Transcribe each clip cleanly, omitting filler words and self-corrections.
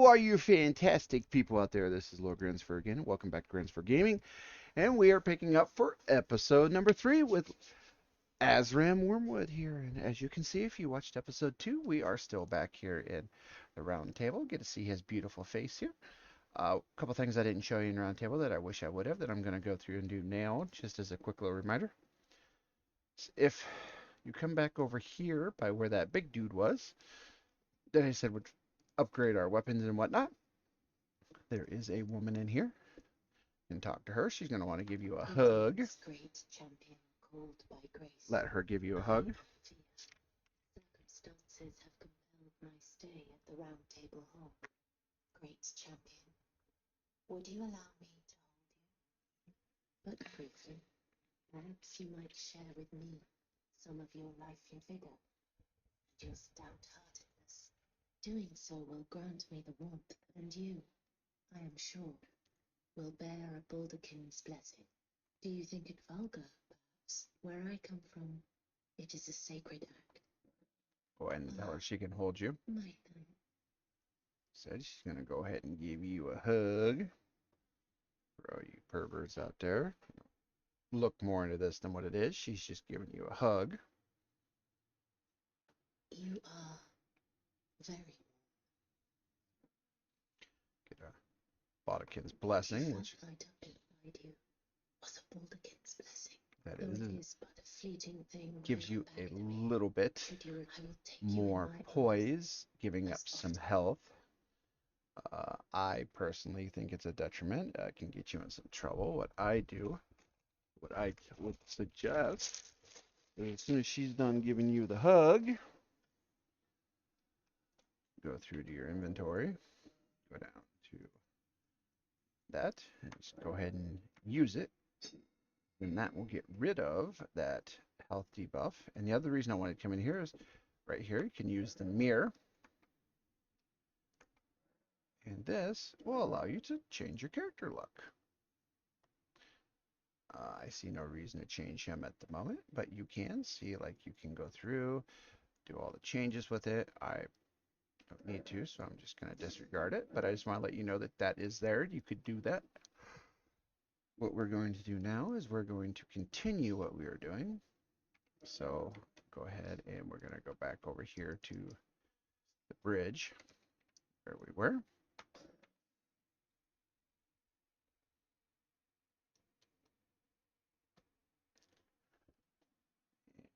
How are you fantastic people out there? This is Lord Grinsford again. Welcome back to Grinsford Gaming. And we are picking up for episode number 3 with Azram Wormwood here. And as you can see, if you watched episode 2, we are still back here in the round table. Get to see his beautiful face here. A couple things I didn't show you in the round table that I wish I would have that I'm going to go through and do now, just as a quick little reminder. If you come back over here by where that big dude was, that I said would upgrade our weapons and whatnot, there is a woman in here. You can talk to her. She's going to want to give you a hug. Great champion called by grace. Let her give you a hug. Circumstances have compelled my stay at the Round Table Hall. Great champion, would you allow me to hold you? But briefly, perhaps you might share with me some of your life and vigor and your stout-heartedness. Doing so will grant me the warmth, and you, I am sure, will bear a Balderkin's blessing. Do you think it vulgar, perhaps? Where I come from, it is a sacred act. Go ahead and tell her she can hold you. My then. Said she's going to go ahead and give you a hug. For all you perverts out there, look more into this than what it is. She's just giving you a hug. You are very Get a Bodikin's blessing, which light up beside you was a Balderkin's blessing. that Though is, it is but a fleeting thing, gives you back a to me. little bit Should you, I will take you in more my arms poise, giving up as some often. health. I personally think it's a detriment. It can get you in some trouble. What I would suggest is as soon as she's done giving you the hug, go through to your inventory, go down to that, and just go ahead and use it. And that will get rid of that health debuff. And the other reason I wanted to come in here is right here, you can use the mirror. And this will allow you to change your character look. I see no reason to change him at the moment, but you can see, like, you can go through, do all the changes with it. I don't need to, so I'm just going to disregard it, but I just want to let you know that that is there. You could do that. What we're going to do now is we're going to continue what we are doing. So go ahead and we're going to go back over here to the bridge where we were.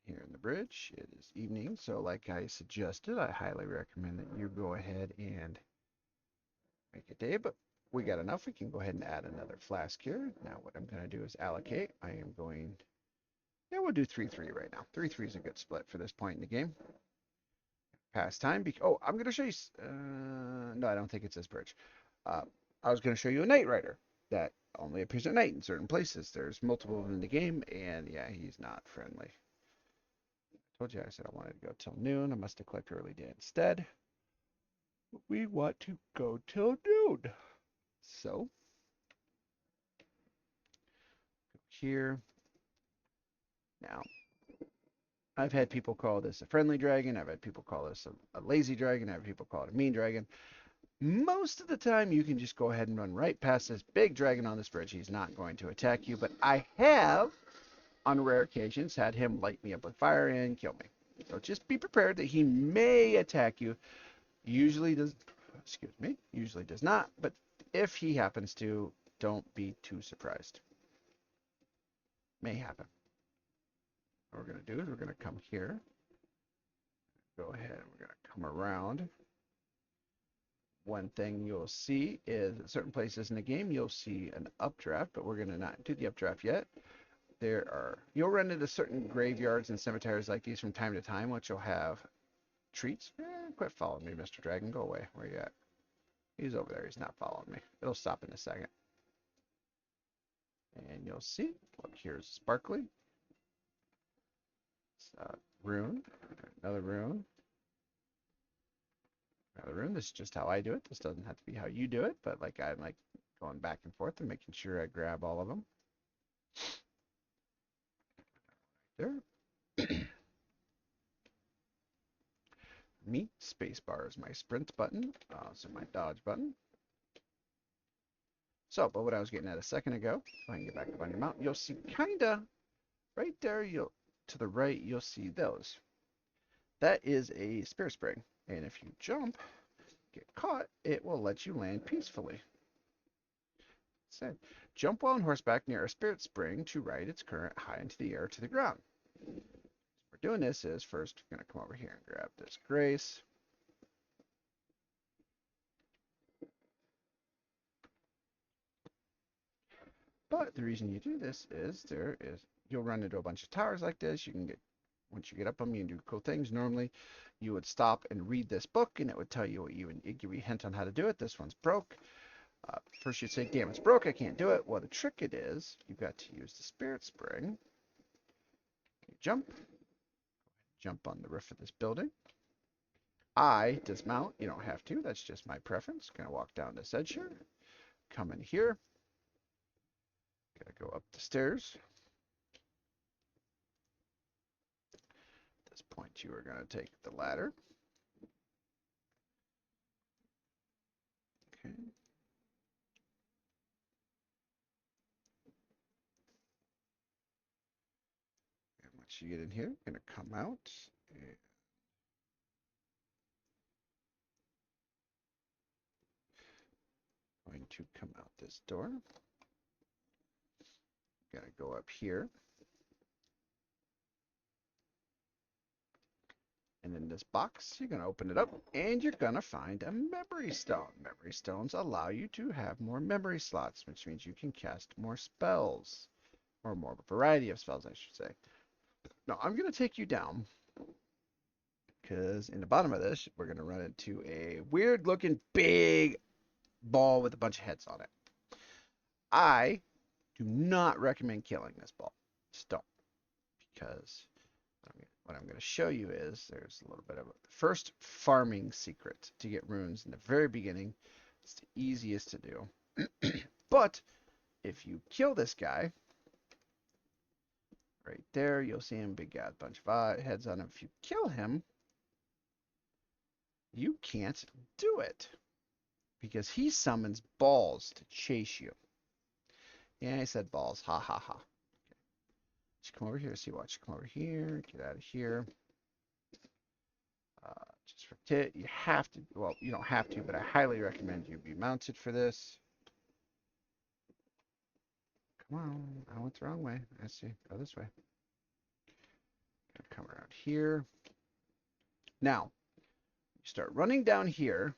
Here in the bridge, it is evening, so like I suggested, I highly recommend that you go ahead and make a day, but we got enough. We can go ahead and add another flask here. Now what I'm going to do is allocate. I am going, yeah, we'll do 3-3 right now. 3-3 is a good split for this point in the game. Pass time. Oh, I'm going to show you, no, I don't think it's this bridge. I was going to show you a Knight Rider that only appears at night in certain places. There's multiple of them in the game, and yeah, he's not friendly. Told you I said I wanted to go till noon. I must have clicked early day instead. We want to go till noon. So, go here. Now, I've had people call this a friendly dragon. I've had people call this a lazy dragon. I've had people call it a mean dragon. Most of the time, you can just go ahead and run right past this big dragon on this bridge. He's not going to attack you, but I have, on rare occasions, had him light me up with fire and kill me. So just be prepared that he may attack you. Usually does, excuse me, usually does not, but if he happens to, don't be too surprised. May happen. What we're going to do is we're going to come here, go ahead, and we're going to come around. One thing you'll see is at certain places in the game, you'll see an updraft, but we're going to not do the updraft yet. You'll run into certain graveyards and cemeteries like these from time to time, which will have treats. Quit following me, Mr. Dragon. Go away. Where you at? He's over there. He's not following me. It'll stop in a second. And you'll see, look, here's Sparkly. Rune. Another rune. Another rune. This is just how I do it. This doesn't have to be how you do it, but like I'm like going back and forth and making sure I grab all of them. There. me. Spacebar is my sprint button, so my dodge button. So, but what I was getting at a second ago, if I can get back up on your mount, you'll see kinda right there, you'll to the right, you'll see those. That is a spirit spring, and if you jump, get caught, it will let you land peacefully. Said, jump while on horseback near a spirit spring to ride its current high into the air to the ground. We're doing this is first we're gonna come over here and grab this grace. But the reason you do this is you'll run into a bunch of towers like this. You can get once you get up them, you can do cool things. Normally, you would stop and read this book, and it would tell you what you would give you a hint on how to do it. This one's broke. First, you'd say, "Damn, it's broke. I can't do it." Well, the trick it is, you've got to use the spirit spring. You jump on the roof of this building. I dismount. You don't have to. That's just my preference. Gonna walk down this edge here. Come in here. Gotta go up the stairs. At this point, you are gonna take the ladder. Okay. And once you get in here, you're gonna come out. And going to come out this door. Gonna go up here. And in this box, you're going to open it up and you're going to find a memory stone. Memory stones allow you to have more memory slots, which means you can cast more spells, or more variety of spells, I should say. Now, I'm going to take you down because in the bottom of this, we're going to run into a weird looking big ball with a bunch of heads on it. I do not recommend killing this ball. Just don't, because what I'm going to show you is there's a little bit of a first farming secret to get runes in the very beginning. It's the easiest to do. But if you kill this guy, right there, you'll see him, big guy, bunch of heads on him. If you kill him, you can't do it because he summons balls to chase you. Yeah, I said balls. Ha ha ha. Just come over here. See, watch. Come over here. Get out of here. Just for tit, you have to, well, you don't have to, but I highly recommend you be mounted for this. Come on, I went the wrong way. I see, go this way. Gonna come around here. Now, you start running down here.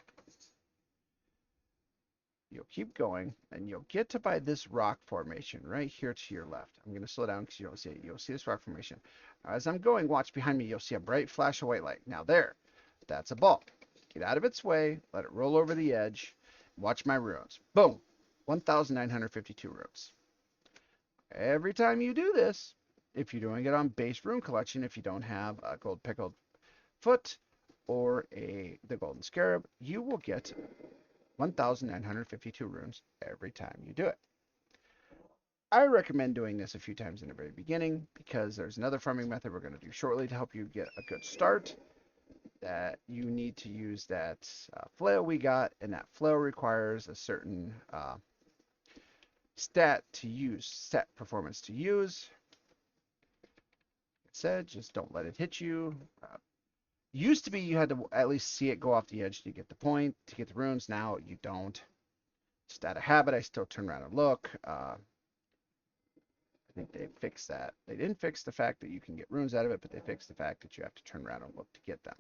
You'll keep going, and you'll get to by this rock formation right here to your left. I'm gonna slow down because you don't see it. You'll see this rock formation. Now, as I'm going, watch behind me. You'll see a bright flash of white light. Now there, that's a ball. Get out of its way. Let it roll over the edge. Watch my runes. Boom, 1,952 runes. Every time you do this, if you're doing it on base rune collection, if you don't have a gold pickled foot or the golden scarab, you will get 1,952 runes every time you do it. I recommend doing this a few times in the very beginning because there's another farming method we're going to do shortly to help you get a good start. That you need to use that flail we got, and that flail requires a certain stat performance to use. It said, just don't let it hit you. Used to be you had to at least see it go off the edge to get the point, to get the runes. Now you don't. Just out of habit, I still turn around and look. I think they fixed that. They didn't fix the fact that you can get runes out of it, but they fixed the fact that you have to turn around and look to get them.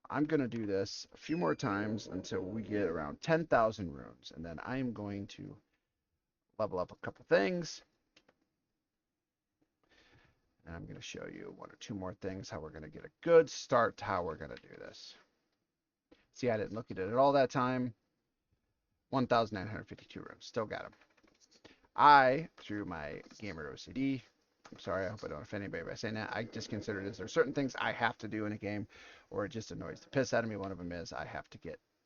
I'm going to do this a few more times until we get around 10,000 runes, and then I'm going to level up a couple things. And I'm going to show you one or two more things, how we're going to get a good start to how we're going to do this. See, I didn't look at it all that time. 1,952 runes. Still got them. I, through my gamer OCD, I'm sorry, I hope I don't offend anybody by saying that. I just consider it as there are certain things I have to do in a game, or it just annoys the piss out of me. One of them is I have to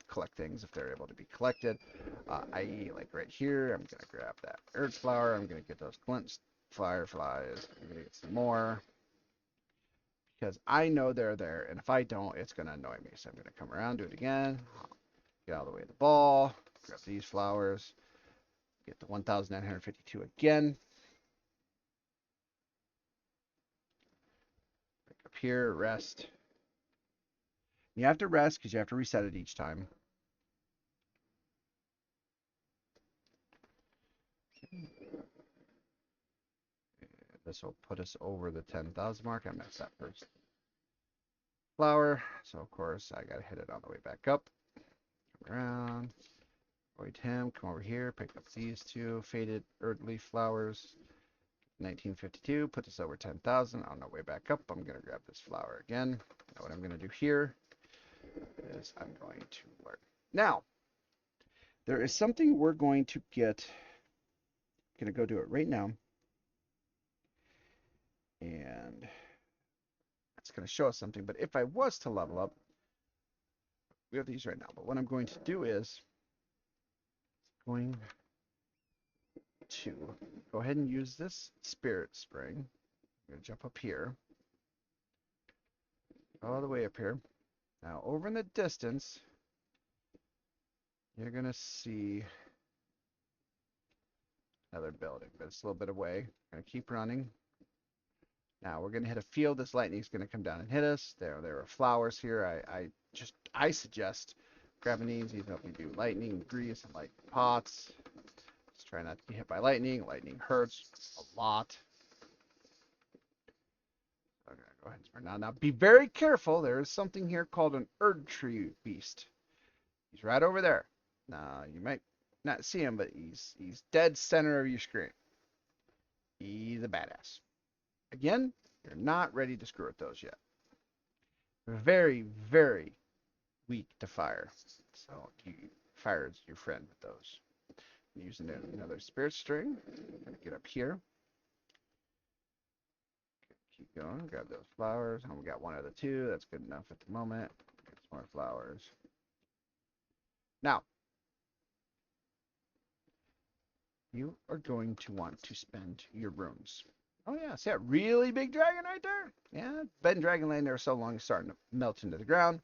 collect things if they're able to be collected. I.e., like right here, I'm gonna grab that earth flower. I'm gonna get those glint fireflies. I'm gonna get some more because I know they're there, and if I don't, it's going to annoy me. So I'm going to come around, do it again, get all the way to the ball, grab these flowers, get the 1,952 again. Pick up here, rest. You have to rest because you have to reset it each time. This will put us over the 10,000 mark. I messed that first flower, so of course I gotta hit it on the way back up. Come around, avoid him, come over here, pick up these two faded earthleaf flowers. 1952, put us over 10,000. On the way back up, I'm gonna grab this flower again. Now what I'm gonna do here is I'm going to learn. Now, there is something we're going to get. I'm gonna go do it right now, and it's gonna show us something. But if I was to level up, we have these right now. But what I'm going to do is going to go ahead and use this spirit spring. I'm going to jump up here, all the way up here. Now, over in the distance, you're going to see another building, but it's a little bit away. I'm going to keep running. Now, we're going to hit a field. This lightning is going to come down and hit us. There are flowers here. I suggest grabbing these, even if you do lightning, grease, and light pots. Just try not to get hit by lightning. Lightning hurts a lot. Okay, go ahead and sprint now. Now, be very careful. There is something here called an Erd Tree Beast. He's right over there. Now, you might not see him, but he's dead center of your screen. He's a badass. Again, you're not ready to screw with those yet. Very, very weak to fire. So, fire is your friend with those. Using another spirit string. I'm going to get up here. Keep going. Grab those flowers. And we got one of the two. That's good enough at the moment. Get some more flowers. Now, you are going to want to spend your runes. Oh yeah, see that really big dragon right there? Yeah, been dragon laying there so long it's starting to melt into the ground.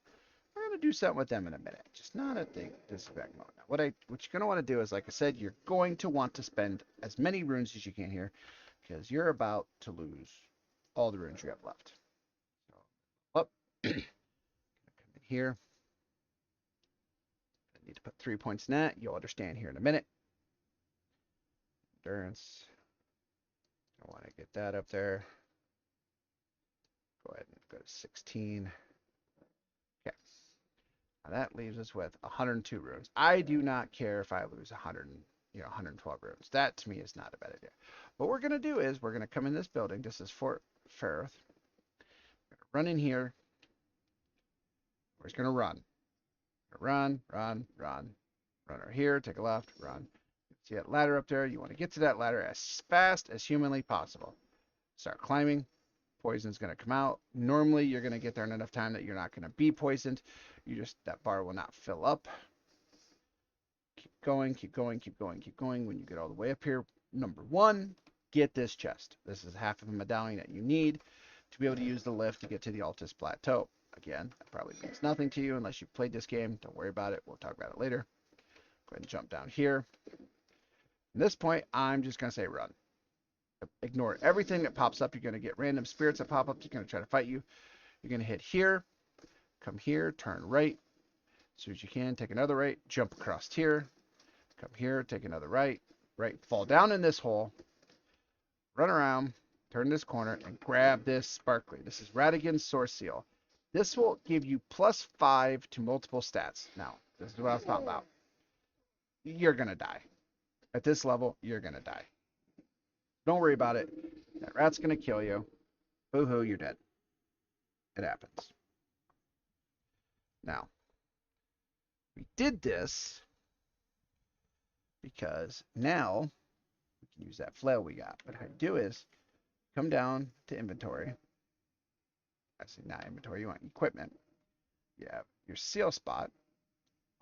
We're gonna do something with them in a minute, just not at this exact moment. Now, what you're gonna want to do is, like I said, you're going to want to spend as many runes as you can here, because you're about to lose all the runes you have left. So, up, come in here. I need to put 3 points in that. You'll understand here in a minute. Endurance. I want to get that up there. Go ahead and go to 16. Okay. Now that leaves us with 102 runes. I do not care if I lose 112 runes. That to me is not a bad idea. What we're going to do is we're going to come in this building. This is Fort Ferrith. Run in here. We're just going to run. Run, run, run. Run over here. Take a left. Run. See that ladder up there? You want to get to that ladder as fast as humanly possible. Start climbing. Poison's going to come out. Normally, you're going to get there in enough time that you're not going to be poisoned. That bar will not fill up. Keep going, keep going, keep going, keep going. When you get all the way up here, number one, get this chest. This is half of a medallion that you need to be able to use the lift to get to the Altus Plateau. Again, that probably means nothing to you unless you've played this game. Don't worry about it. We'll talk about it later. Go ahead and jump down here. At this point, I'm just going to say run. Ignore everything that pops up. You're going to get random spirits that pop up. They're going to try to fight you. You're going to hit here, come here, turn right. As soon as you can, take another right, jump across here, come here, take another right, fall down in this hole, run around, turn this corner, and grab this sparkly. This is Radigan's Source Seal. This will give you +5 to multiple stats. Now, this is what I was talking about. You're going to die. At this level, you're going to die. Don't worry about it. That rat's going to kill you. Boo-hoo, you're dead. It happens. Now, we did this because now we can use that flail we got. But how you do is come down to inventory. Actually, not inventory. You want equipment. You have your seal spot.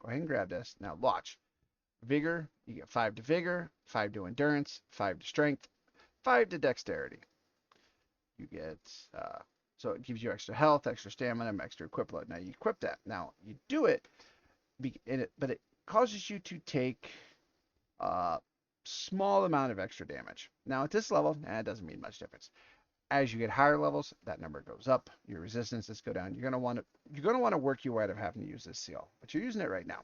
Go ahead and grab this. Now, watch. Vigor. You get 5 to vigor, 5 to endurance, 5 to strength, 5 to dexterity. You get So it gives you extra health, extra stamina, and extra equip load. Now you equip that. Now you do it, but it causes you to take a small amount of extra damage. Now at this level, it doesn't mean much difference. As you get higher levels, that number goes up. Your resistances go down. You're gonna want to work your way out of having to use this seal, but you're using it right now.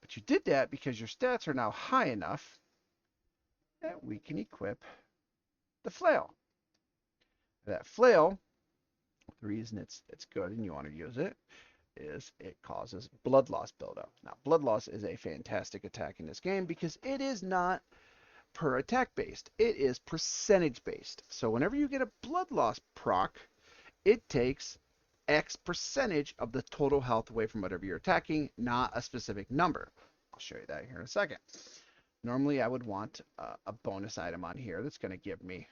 But you did that because your stats are now high enough that we can equip the flail. That flail, the reason it's good and you want to use it is it causes blood loss buildup. Now, blood loss is a fantastic attack in this game because it is not per attack based. It is percentage based. So whenever you get a blood loss proc, it takes X percentage of the total health away from whatever you're attacking, not a specific number. I'll show you that here in a second. Normally, I would want a bonus item on here that's going to give me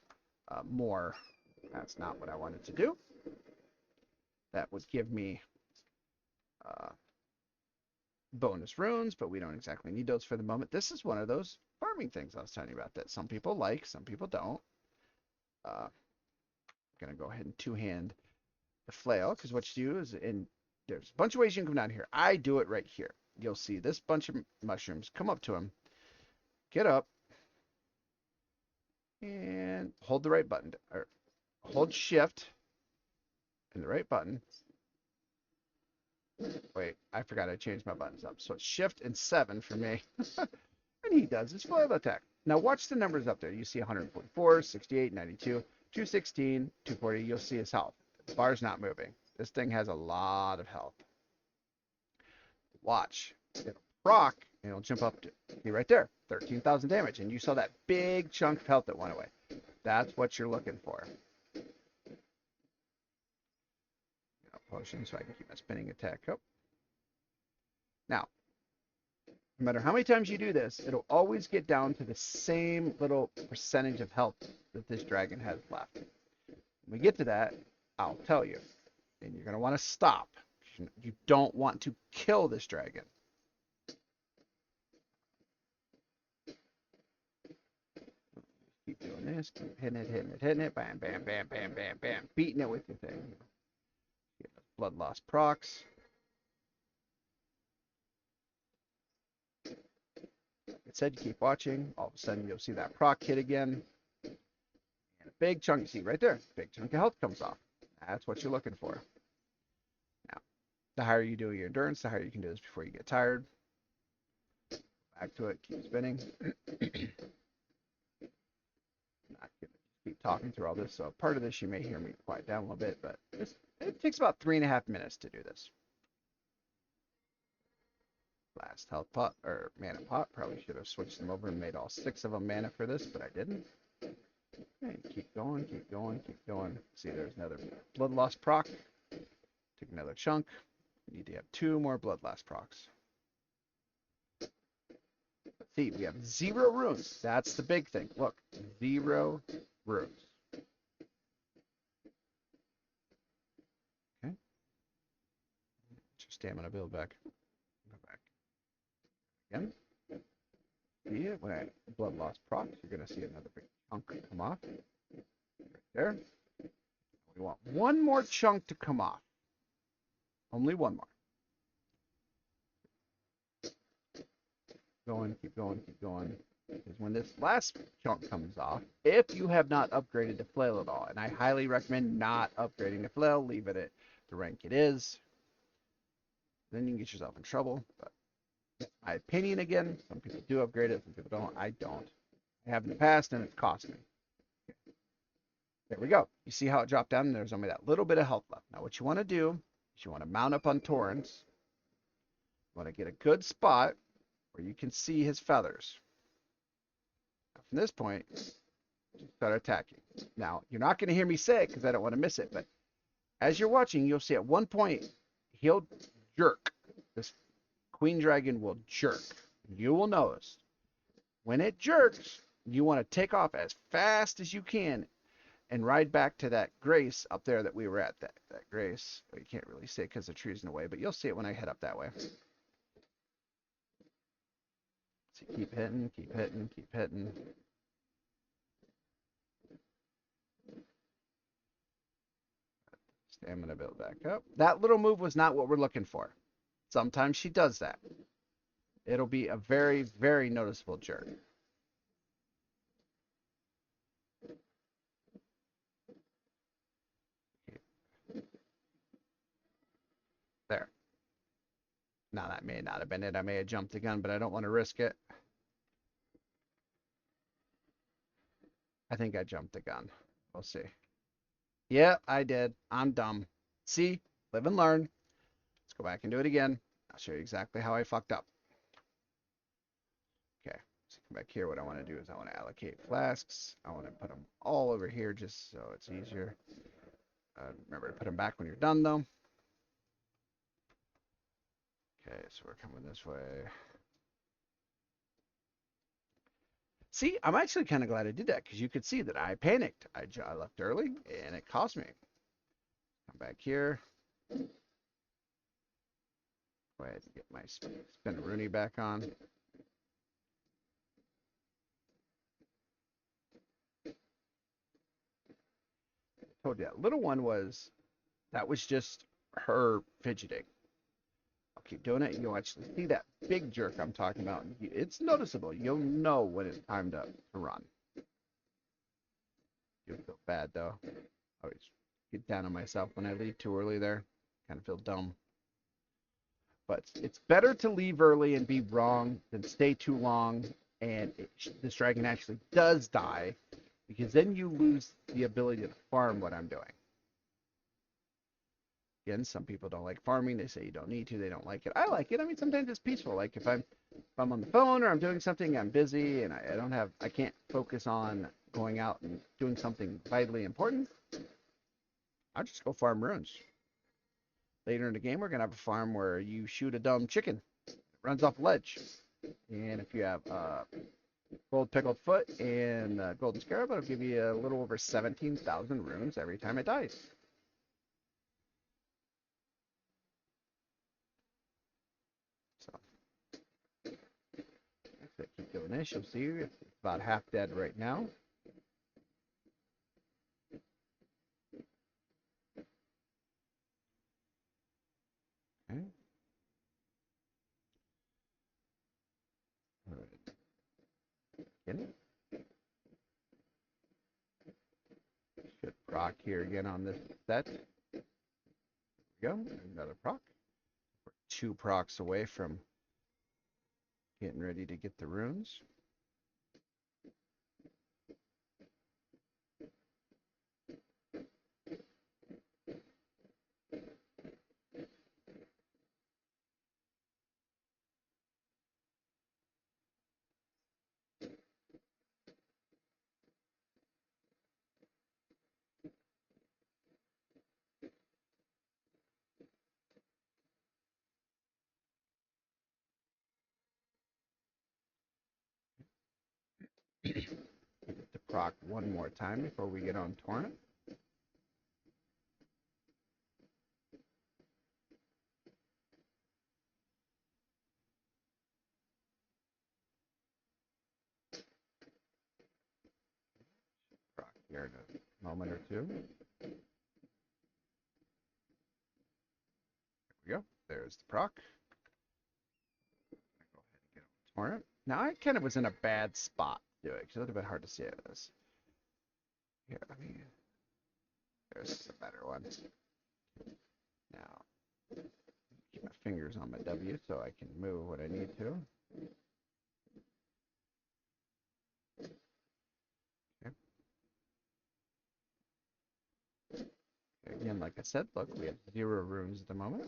more. That's not what I wanted to do. That would give me uh, bonus runes, but we don't exactly need those for the moment. This is one of those farming things I was telling you about that some people like, some people don't. I'm going to go ahead and two-hand the flail, because what you do is, there's a bunch of ways you can come down here. I do it right here. You'll see this bunch of mushrooms. Come up to him, get up, and hold the right button, or hold shift and the right button. Wait, I forgot I changed my buttons up. So it's shift and 7 for me. And he does his flail attack. Now watch the numbers up there. You see 144, 68, 92, 216, 240. You'll see his health. The bar's not moving. This thing has a lot of health. Watch. It'll proc, and it'll jump up to be right there. 13,000 damage. And you saw that big chunk of health that went away. That's what you're looking for. Potion so I can keep my spinning attack up. Now, no matter how many times you do this, it'll always get down to the same little percentage of health that this dragon has left. When we get to that, I'll tell you. And you're going to want to stop. You don't want to kill this dragon. Keep doing this. Keep hitting it, hitting it, hitting it. Bam, bam, bam, bam, bam, bam. Beating it with your thing. Blood loss procs. It said you keep watching. All of a sudden, you'll see that proc hit again. And a big chunk, you see right there, big chunk of health comes off. That's what you're looking for. Now, the higher you do your endurance, the higher you can do this before you get tired. Back to it, keep spinning. Not gonna keep talking through all this, so part of this you may hear me quiet down a little bit, but it takes about 3.5 minutes to do this. Last health pot, or mana pot, probably should have switched them over and made all 6 of them mana for this, but I didn't. And keep going, keep going, keep going. See, there's another blood loss proc. Take another chunk. We need to have 2 more blood loss procs. See, we have 0 runes. That's the big thing. Look, 0 runes. Okay. Get your stamina build back. Go back. Again. See it? When I blood loss procs, you're going to see another big chunk come off. Right there. We want 1 more chunk to come off. Only 1 more. Going, keep going, keep going. Because when this last chunk comes off, if you have not upgraded the flail at all, and I highly recommend not upgrading the flail, leave it at the rank it is, then you can get yourself in trouble. But my opinion again, some people do upgrade it, some people don't. I don't. I have in the past, and it's cost me. There we go. You see how it dropped down, and there's only that little bit of health left. Now what you want to do is you want to mount up on Torrens. You want to get a good spot where you can see his feathers. Now, from this point, start attacking. Now, you're not going to hear me say it because I don't want to miss it, but as you're watching, you'll see at one point, he'll jerk. This queen dragon will jerk. You will notice. When it jerks, you want to take off as fast as you can and ride back to that grace up there that we were at. That grace. Well, you can't really see it because the tree's in the way, but you'll see it when I head up that way. So keep hitting, keep hitting, keep hitting. Stamina build back up. That little move was not what we're looking for. Sometimes she does that. It'll be a very, very noticeable jerk. There. Now that may not have been it. I may have jumped the gun, but I don't want to risk it. I think I jumped the gun. We'll see. Yeah, I did. I'm dumb. See? Live and learn. Let's go back and do it again. I'll show you exactly how I fucked up. Okay, so come back here. What I want to do is I want to allocate flasks. I want to put them all over here just so it's easier. Remember to put them back when you're done, though. Okay, so we're coming this way. See, I'm actually kind of glad I did that because you could see that I panicked. I left early and it cost me. Come back here. Go ahead and get my spin Rooney back on. I told you that little one that was just her fidgeting. I'll keep doing it. You'll actually see that big jerk I'm talking about. It's noticeable. You'll know when it's time to run. You'll feel bad though. I always get down on myself when I leave too early there. Kind of feel dumb. But it's better to leave early and be wrong than stay too long and this dragon actually does die because then you lose the ability to farm what I'm doing. Again, some people don't like farming. They say you don't need to. They don't like it. I like it. I mean, sometimes it's peaceful. Like if I'm on the phone or I'm doing something, I'm busy and I can't focus on going out and doing something vitally important. I'll just go farm runes. Later in the game, we're gonna have a farm where you shoot a dumb chicken, it runs off a ledge, and if you have gold pickled foot and golden scarab, it'll give you a little over 17,000 runes every time it dies. So if I keep doing this, you'll see it's about half dead right now. Okay. All right. Get it? Should proc here again on this set. There we go. Another proc. We're 2 procs away from getting ready to get the runes. To proc one more time before we get on Torrent. Proc here in a moment or two. There we go. There's the proc. Go ahead and get on Torrent. Now I kind of was in a bad spot to do it because it would have been hard to see this. Here, I mean, there's a better one. Now, keep my fingers on my W so I can move what I need to. Okay. Again, like I said, look, we have 0 runes at the moment.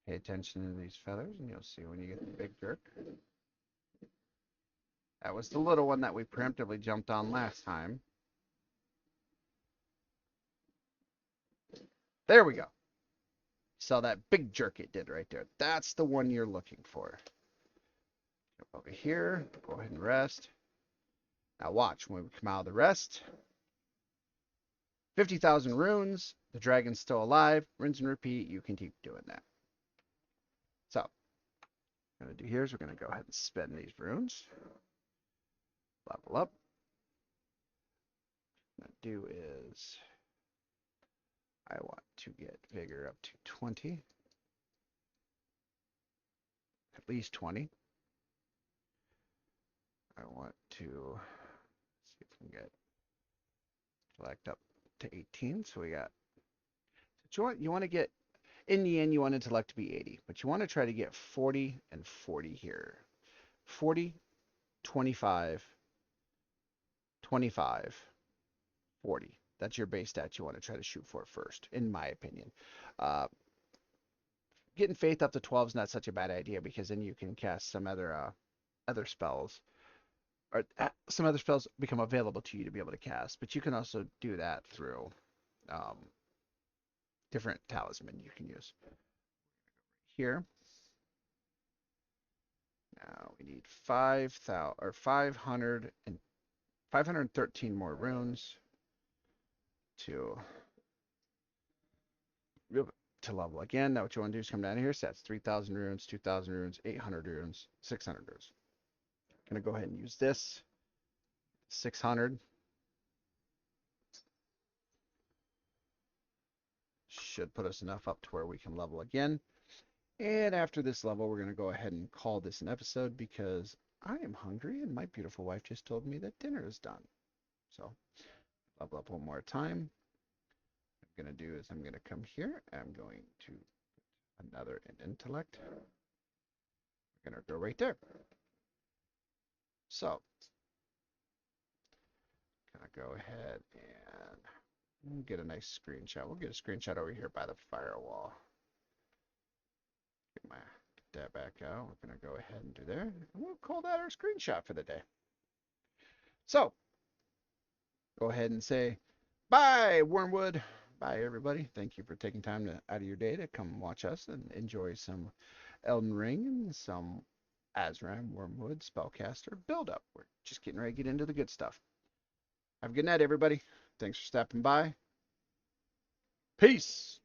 Pay attention to these feathers and you'll see when you get the big jerk. That was the little one that we preemptively jumped on last time. There we go. Saw that big jerk it did right there. That's the one you're looking for. Over here, go ahead and rest. Now watch, when we come out of the rest, 50,000 runes, the dragon's still alive, rinse and repeat, you can keep doing that. So, what we're going to do here is we're going to go ahead and spend these runes, level up. What I'm going to do is, I want to get vigor up to 20, at least 20. I want to see if we can get select up to 18. So we got, you want to get, in the end, you want intellect to be 80, but you want to try to get 40 and 40 here. 40, 25, 25, 40. That's your base stat you want to try to shoot for first, in my opinion. Uh, Getting faith up to 12 is not such a bad idea because then you can cast some other spells, or some other spells become available to you to be able to cast. But you can also do that through um, different talisman you can use. Here, now we need 5,000 or 500 and 513 more runes to to level again. Now what you want to do is come down here. So that's 3,000 runes, 2,000 runes, 800 runes, 600 runes. I'm gonna go ahead and use this 600. Should put us enough up to where we can level again. And after this level, we're going to go ahead and call this an episode because I am hungry and my beautiful wife just told me that dinner is done. So level up one more time. What I'm going to do is I'm going to come here. I'm going to another intellect. We're going to go right there. So going to go ahead and get a nice screenshot. We'll get a screenshot over here by the firewall. Get that back out. We're going to go ahead and do there. And we'll call that our screenshot for the day. So go ahead and say bye, Wormwood. Bye, everybody. Thank you for taking time out of your day to come watch us and enjoy some Elden Ring and some Azram, Wormwood, Spellcaster build up. We're just getting ready to get into the good stuff. Have a good night, everybody. Thanks for stopping by. Peace.